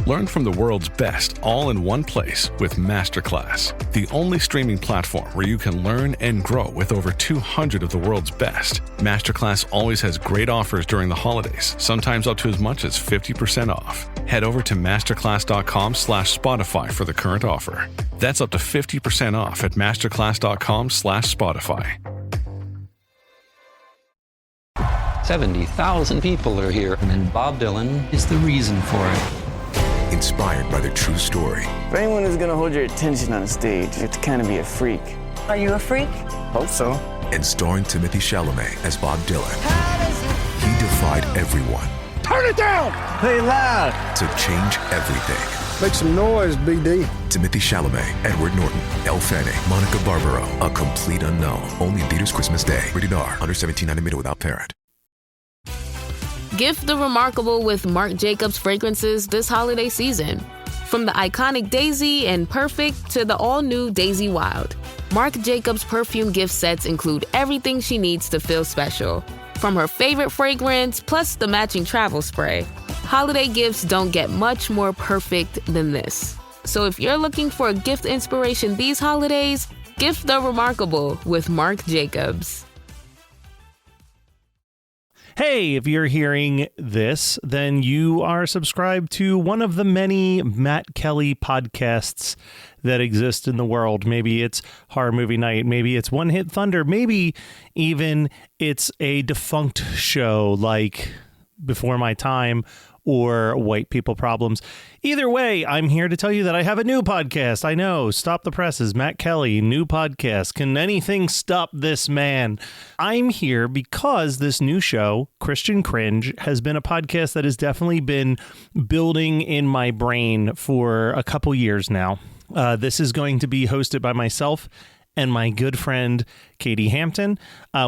Learn from the world's best all in one place with Masterclass, the only streaming platform where you can learn and grow with over 200 of the world's best. Masterclass always has great offers during the holidays, sometimes up to as much as 50% off. Head over to masterclass.com/Spotify for the current offer. That's up to 50% off at masterclass.com/Spotify. 70,000 people are here, and Bob Dylan is the reason for it. Inspired by the true story. For anyone who's gonna hold your attention on a stage, you have to kind of be a freak. Are you a freak? Hope so. And starring Timothée Chalamet as Bob Dylan. He defied everyone. Turn it down! Play loud! To change everything. Make some noise, BD. Timothée Chalamet, Edward Norton, Elle Fanning, Monica Barbaro. A complete unknown. Only in theaters Christmas Day. Rated R. Under 17, not admitted without parent. Gift the remarkable with Marc Jacobs fragrances this holiday season. From the iconic Daisy and Perfect to the all-new Daisy Wild, Marc Jacobs perfume gift sets include everything she needs to feel special. From her favorite fragrance, plus the matching travel spray, holiday gifts don't get much more perfect than this. So if you're looking for a gift inspiration these holidays, gift the remarkable with Marc Jacobs. Hey, if you're hearing this, then you are subscribed to one of the many Matt Kelly podcasts that exist in the world. Maybe it's Horror Movie Night, maybe it's One Hit Thunder, maybe even it's a defunct show like Before My Time or White People Problems. Either way, I'm here to tell you that I have a new podcast. I know, Stop the Presses, Matt Kelly, new podcast. Can anything stop this man? I'm here because this new show, Christian Cringe, has been a podcast that has definitely been building in my brain for a couple years now. This is going to be hosted by myself and my good friend, Katie Hampton.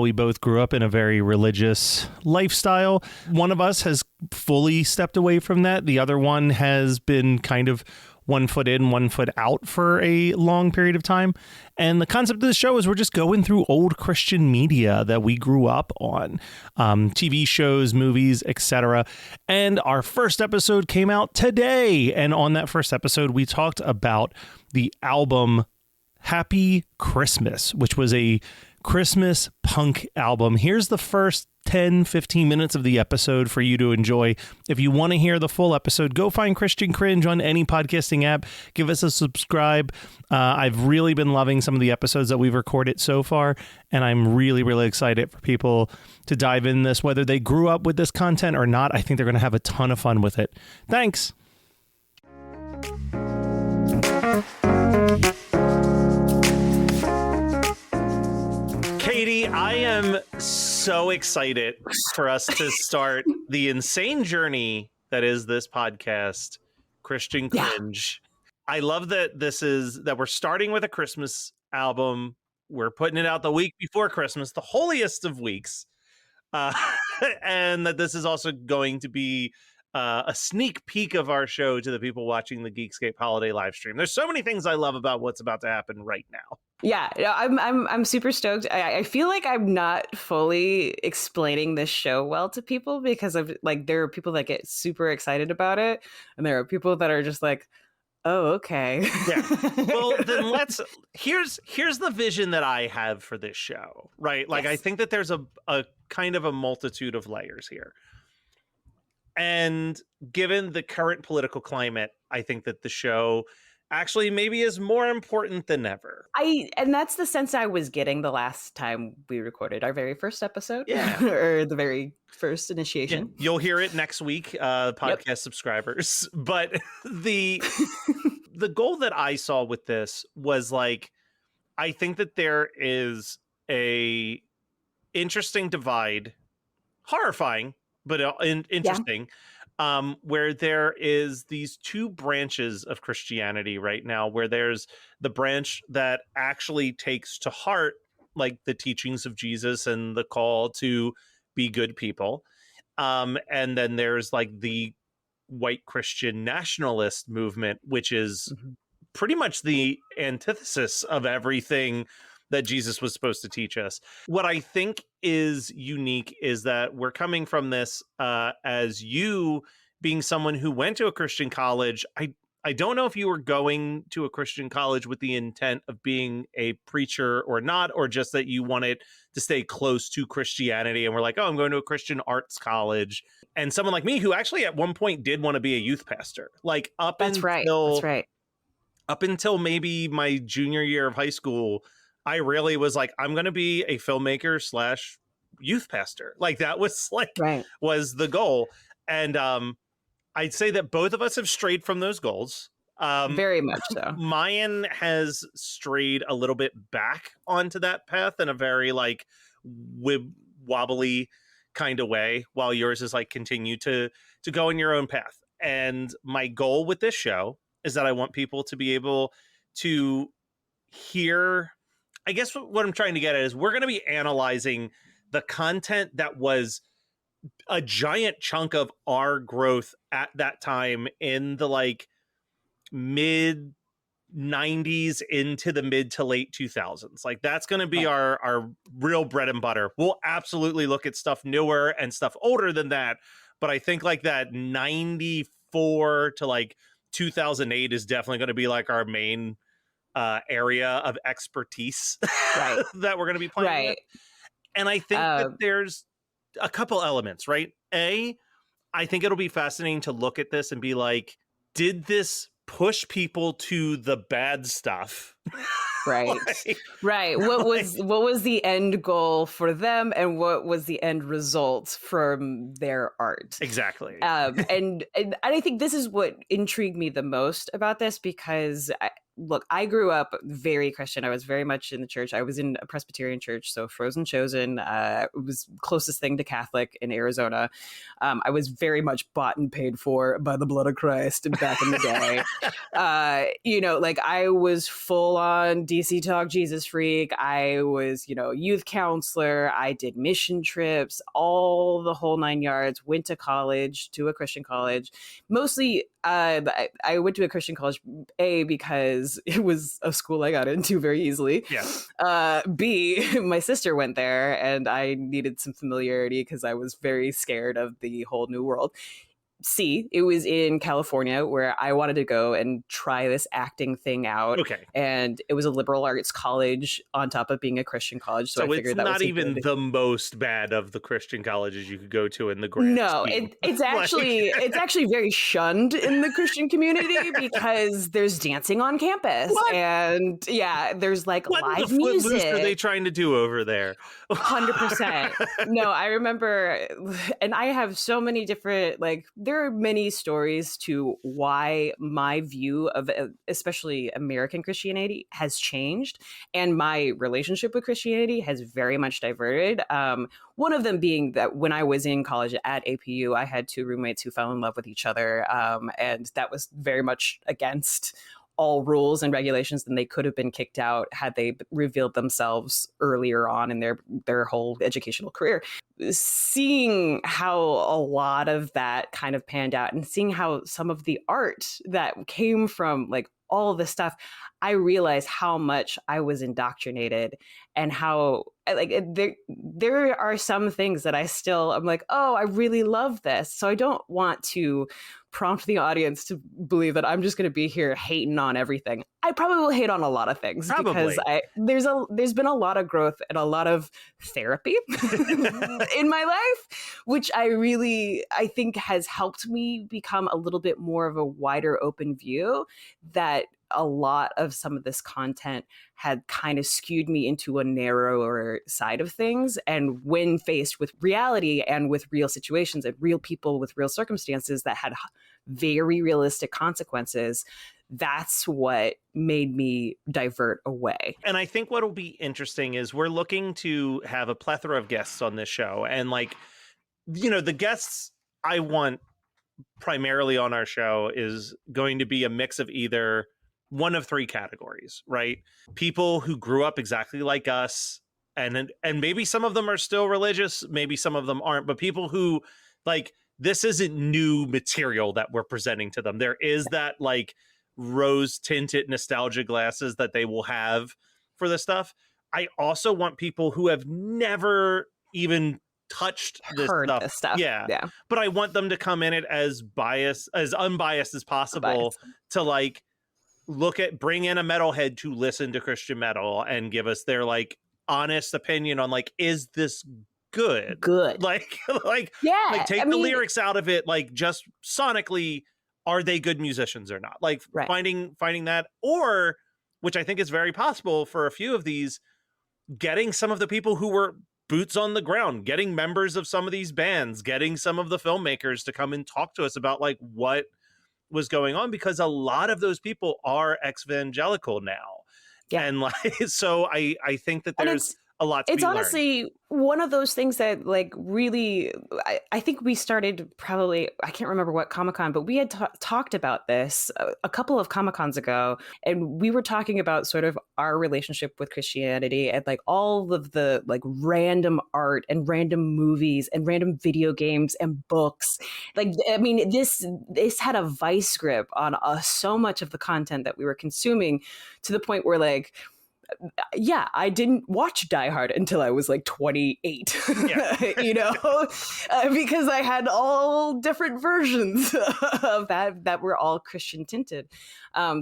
We both grew up in a very religious lifestyle. One of us has fully stepped away from that. The other one has been kind of 1 foot in, 1 foot out for a long period of time. And the concept of the show is we're just going through old Christian media that we grew up on, TV shows, movies, etc. And our first episode came out today. And on that first episode, we talked about the album Happy Christmas, which was a Christmas punk album. Here's the first 10-15 minutes of the episode for you to enjoy. If you want to hear the full episode, go find Christian Cringe on any podcasting app. Give us a subscribe. I've really been loving some of the episodes that we've recorded so far, and I'm really, really excited for people to dive in this, whether they grew up with this content or not. I think they're going to have a ton of fun with it. Thanks. Katie, I am so excited for us to start the insane journey that is this podcast, Christian Cringe. Yeah. I love that we're starting with a Christmas album. We're putting it out the week before Christmas, the holiest of weeks. And that this is also going to be a sneak peek of our show to the people watching the Geekscape holiday live stream. There's so many things I love about what's about to happen right now. Yeah, I'm super stoked. I feel like I'm not fully explaining this show well to people because of there are people that get super excited about it, and there are people that are just like, oh, okay. Yeah. Well, then here's the vision that I have for this show, right? Yes. I think that there's a kind of a multitude of layers here. And given the current political climate, I think that the show actually maybe is more important than ever. And that's the sense I was getting the last time we recorded our very first episode. Yeah. Or the very first initiation. Yeah. You'll hear it next week, podcast subscribers. But the goal that I saw with this was I think that there is a interesting divide, horrifying, but interesting. Yeah. Where there is these two branches of Christianity right now, where there's the branch that actually takes to heart the teachings of Jesus and the call to be good people. And then there's the white Christian nationalist movement, which is pretty much the antithesis of everything that Jesus was supposed to teach us. What I think is unique is that we're coming from this as you being someone who went to a Christian college, I don't know if you were going to a Christian college with the intent of being a preacher or not, or just that you wanted to stay close to Christianity and were like, oh, I'm going to a Christian arts college. And someone like me who actually at one point did want to be a youth pastor, like That's right. Up until maybe my junior year of high school, I really was like, I'm going to be a filmmaker / youth pastor. Like that was was the goal. And I'd say that both of us have strayed from those goals. Very much so. Mine has strayed a little bit back onto that path in a very like wobbly kind of way, while yours is like continue to go in your own path. And my goal with this show is that I want people to be able to hear, I guess what I'm trying to get at is we're going to be analyzing the content that was a giant chunk of our growth at that time in the like mid 90s into the mid to late 2000s. Like that's going to be our real bread and butter. We'll absolutely look at stuff newer and stuff older than that. But I think like that 94 to like 2008 is definitely going to be like our main area of expertise that we're going to be playing with. And I think that there's a couple elements, right? I think it'll be fascinating to look at this and be like, did this push people to the bad stuff? Right. What was the end goal for them, and what was the end result from their art? Exactly. And I think this is what intrigued me the most about this, because I grew up very Christian. I was very much in the church. I was in a Presbyterian church, so Frozen Chosen. It was closest thing to Catholic in Arizona. I was very much bought and paid for by the blood of Christ back in the day. I was full on DC Talk Jesus freak. I was, youth counselor. I did mission trips, all the whole 9 yards. Went to college, to a Christian college. Mostly, I went to a Christian college, A, because it was a school I got into very easily. Yeah. B, my sister went there, and I needed some familiarity because I was very scared of the whole new world. C, it was in California, where I wanted to go and try this acting thing out. Okay. And it was a liberal arts college on top of being a Christian college. So I figured it's that not was even the most bad of the Christian colleges you could go to in the grand scheme. It's actually very shunned in the Christian community because there's dancing on campus. What? And there's like what live the music. What are they trying to do over there? 100%. No, I remember, and I have so many different, there are many stories to why my view of especially American Christianity has changed, and my relationship with Christianity has very much diverted. One of them being that when I was in college at APU, I had two roommates who fell in love with each other, and that was very much against all rules and regulations, then they could have been kicked out had they revealed themselves earlier on in their whole educational career. Seeing how a lot of that kind of panned out, and seeing how some of the art that came from all of this stuff, I realized how much I was indoctrinated, and how there are some things that I'm like, oh, I really love this. So I don't want to prompt the audience to believe that I'm just going to be here hating on everything. I probably will hate on a lot of things because there's been a lot of growth and a lot of therapy in my life, which I think has helped me become a little bit more of a wider open view, that a lot of some of this content had kind of skewed me into a narrower side of things. And when faced with reality and with real situations and real people with real circumstances that had very realistic consequences, that's what made me divert away. And I think what'll be interesting is we're looking to have a plethora of guests on this show. And the guests I want primarily on our show is going to be a mix of either one of three categories, right? People who grew up exactly like us, and maybe some of them are still religious, maybe some of them aren't, but people who this isn't new material that we're presenting to them. There is that rose tinted nostalgia glasses that they will have for this stuff. I also want people who have never even touched this Heard stuff. this stuff. Yeah. But I want them to come in it as unbiased as possible to like bring in a metalhead to listen to Christian metal and give us their like honest opinion on like, is this good? Like take the lyrics out of it. Like just sonically, are they good musicians or not? Like finding that, or which I think is very possible for a few of these, getting some of the people who were boots on the ground, getting members of some of these bands, getting some of the filmmakers to come and talk to us about like what was going on, because a lot of those people are ex-evangelical now. Yeah. And like, so I think that there's a lot to be learned. It's honestly one of those things that like really, I think we started probably, I can't remember what Comic-Con, but we had talked about this a couple of Comic-Cons ago. And we were talking about sort of our relationship with Christianity and like all of the like random art and random movies and random video games and books. Like, I mean, this had a vice grip on so much of the content that we were consuming, to the point where like, yeah, I didn't watch Die Hard until I was like 28, you know, because I had all different versions of that were all Christian tinted.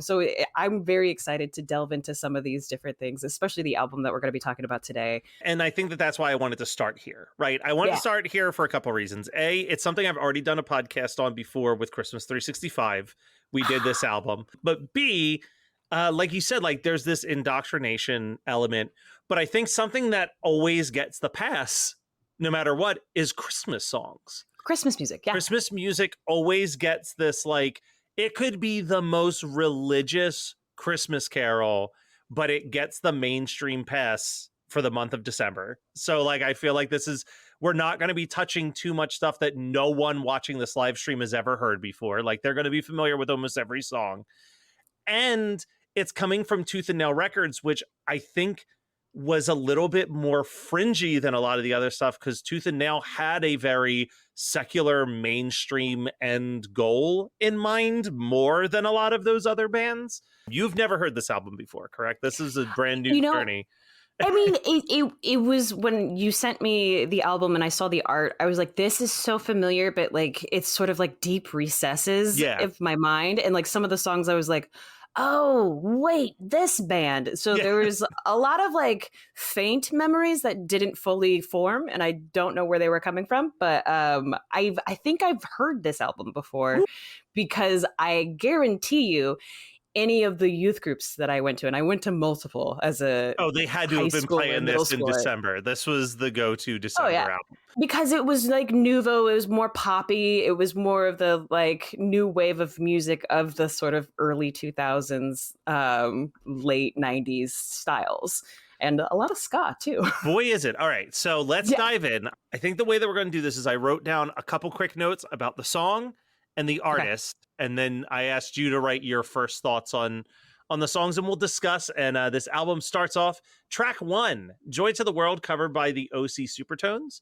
So I'm very excited to delve into some of these different things, especially the album that we're going to be talking about today. And I think that that's why I wanted to start here, right? I wanted to start here for a couple of reasons. A, it's something I've already done a podcast on before with Christmas 365. We did this album. But B, like you said, like there's this indoctrination element, but I think something that always gets the pass, no matter what, is Christmas songs. Christmas music, yeah. Christmas music always gets this, like, it could be the most religious Christmas carol, but it gets the mainstream pass for the month of December. So, like, I feel like we're not going to be touching too much stuff that no one watching this live stream has ever heard before. Like, they're going to be familiar with almost every song. And it's coming from Tooth and Nail Records, which I think was a little bit more fringy than a lot of the other stuff, because Tooth and Nail had a very secular mainstream end goal in mind, more than a lot of those other bands. You've never heard this album before, correct? This is a brand new journey. I mean, it was when you sent me the album and I saw the art, I was like, this is so familiar, but like, it's sort of like deep recesses of my mind. And like some of the songs I was like, oh, wait, this band. So there was a lot of like faint memories that didn't fully form, and I don't know where they were coming from. But I think I've heard this album before, because I guarantee you, any of the youth groups that I went to, and I went to multiple as a they had to have been playing this in December. This was the go-to December album. Because it was like nouveau, it was more poppy, it was more of the like new wave of music of the sort of early 2000s, late 90s styles. And a lot of ska, too. Boy, is it. All right, so let's dive in. I think the way that we're going to do this is I wrote down a couple quick notes about the song and the artist, and then I asked you to write your first thoughts on the songs, and we'll discuss. And this album starts off, track 1, Joy to the World, covered by the OC Supertones.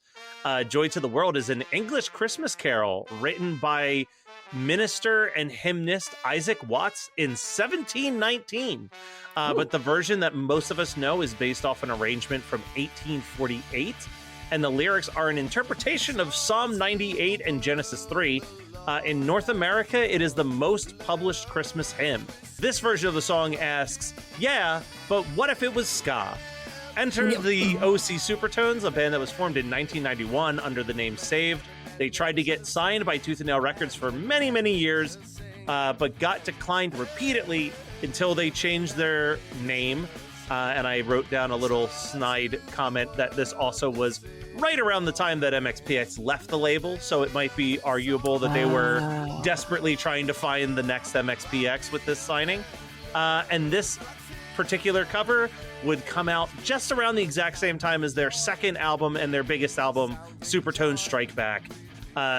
Joy to the World is an English Christmas carol written by minister and hymnist Isaac Watts in 1719. But the version that most of us know is based off an arrangement from 1848. And the lyrics are an interpretation of Psalm 98 and Genesis 3. In North America, it is the most published Christmas hymn. This version of the song asks, yeah, but what if it was ska? Enter the OC Supertones, a band that was formed in 1991 under the name Saved. They tried to get signed by Tooth and Nail Records for many, many years, but got declined repeatedly until they changed their name. And I wrote down a little snide comment that this also was right around the time that MXPX left the label, so it might be arguable that they were desperately trying to find the next MXPX with this signing. And this particular cover would come out just around the exact same time as their second album and their biggest album, Supertones Strike Back.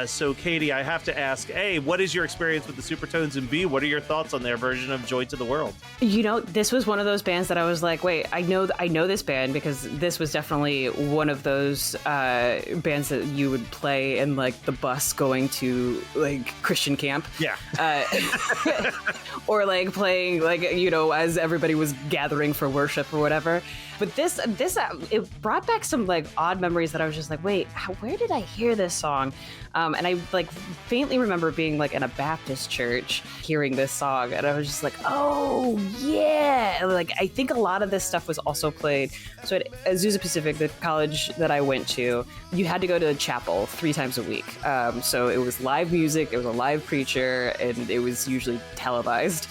So, Katie, I have to ask, A, what is your experience with the Supertones? And B, what are your thoughts on their version of Joy to the World? You know, this was one of those bands that I was like, wait, I know this band because this was definitely one of those bands that you would play in like the bus going to like Christian camp. Yeah. Or like playing like, you know, as everybody was gathering for worship or whatever. But this it brought back some like odd memories that I was just like, wait, where did I hear this song? And I like faintly remember being like in a Baptist church hearing this song, and I was just like, oh yeah. Like I think a lot of this stuff was also played. So at Azusa Pacific, the college that I went to, you had to go to chapel 3 times a week. So it was live music, it was a live preacher, and it was usually televised.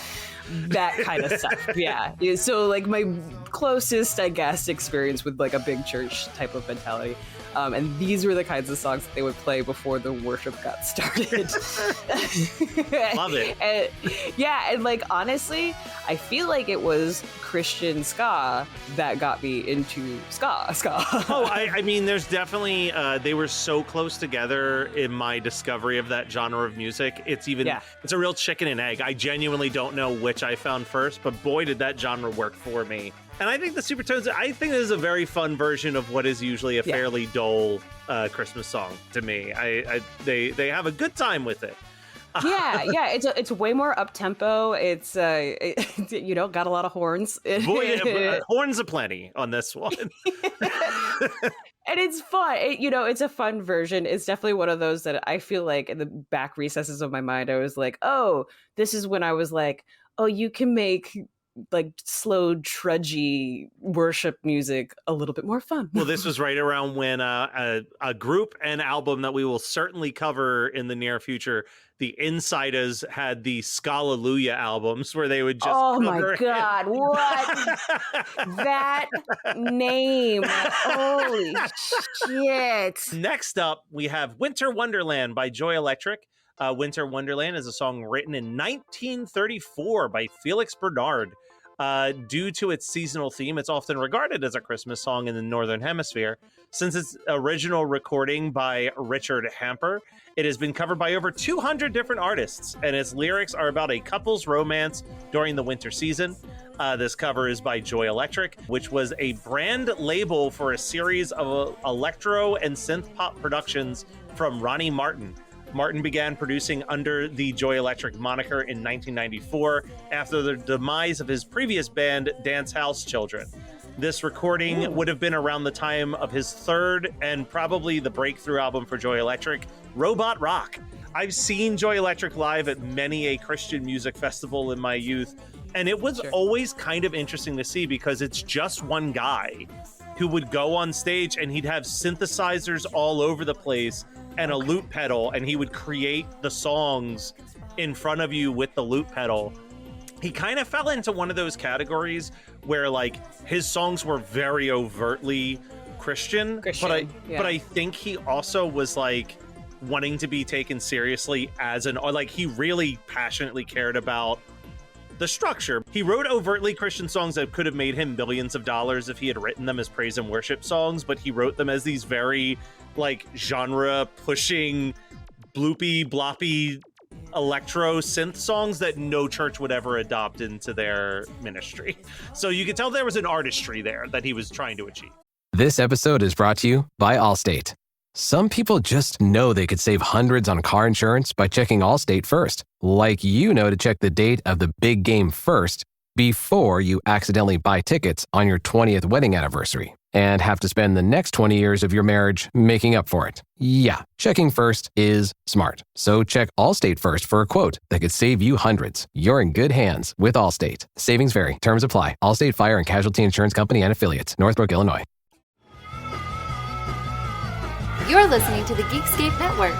That kind of stuff. Yeah. So like my closest, I guess, experience with like a big church type of mentality. And these were the kinds of songs that they would play before the worship got started. Love it. And like honestly, I feel like it was Christian ska that got me into ska. Oh, I mean, there's definitely they were so close together in my discovery of that genre of music. It's a real chicken and egg. I genuinely don't know which I found first, but boy, did that genre work for me. And I think the Supertones, I think this is a very fun version of what is usually a fairly dull Christmas song to me. They have a good time with it. It's way more up tempo. It's you know, got a lot of horns. Boy, horns aplenty on this one. And it's fun. It's a fun version. It's definitely one of those that I feel like in the back recesses of my mind, I was like, oh, this is when I was like, oh, you can make like slow, trudgy worship music a little bit more fun. Well, this was right around when a group and album that we will certainly cover in the near future, the Insiders, had the Scalleluja albums where they would just oh my god, what that name, holy shit. Next up we have Winter Wonderland by Joy Electric. Winter Wonderland is a song written in 1934 by Felix Bernard. Due to its seasonal theme, it's often regarded as a Christmas song in the Northern Hemisphere. Since its original recording by Richard Hamper, it has been covered by over 200 different artists, and its lyrics are about a couple's romance during the winter season. This cover is by Joy Electric, which was a brand label for a series of electro and synth pop productions from Ronnie Martin. Martin began producing under the Joy Electric moniker in 1994 after the demise of his previous band, Dance House Children. This recording would have been around the time of his third and probably the breakthrough album for Joy Electric, Robot Rock. I've seen Joy Electric live at many a Christian music festival in my youth, and it was always kind of interesting to see because it's just one guy who would go on stage and he'd have synthesizers all over the place and a loop pedal, and he would create the songs in front of you with the loop pedal. He kind of fell into one of those categories where like his songs were very overtly Christian. But I think he also was like wanting to be taken seriously as like he really passionately cared about the structure. He wrote overtly Christian songs that could have made him billions of dollars if he had written them as praise and worship songs, but he wrote them as these very like genre pushing bloopy bloppy electro synth songs that no church would ever adopt into their ministry. So you could tell there was an artistry there that he was trying to achieve. This episode is brought to you by Allstate. Some people just know they could save hundreds on car insurance by checking Allstate first. Like you know to check the date of the big game first before you accidentally buy tickets on your 20th wedding anniversary and have to spend the next 20 years of your marriage making up for it. Yeah, checking first is smart. So check Allstate first for a quote that could save you hundreds. You're in good hands with Allstate. Savings vary. Terms apply. Allstate Fire and Casualty Insurance Company and Affiliates. Northbrook, Illinois. You're listening to the Geekscape Network.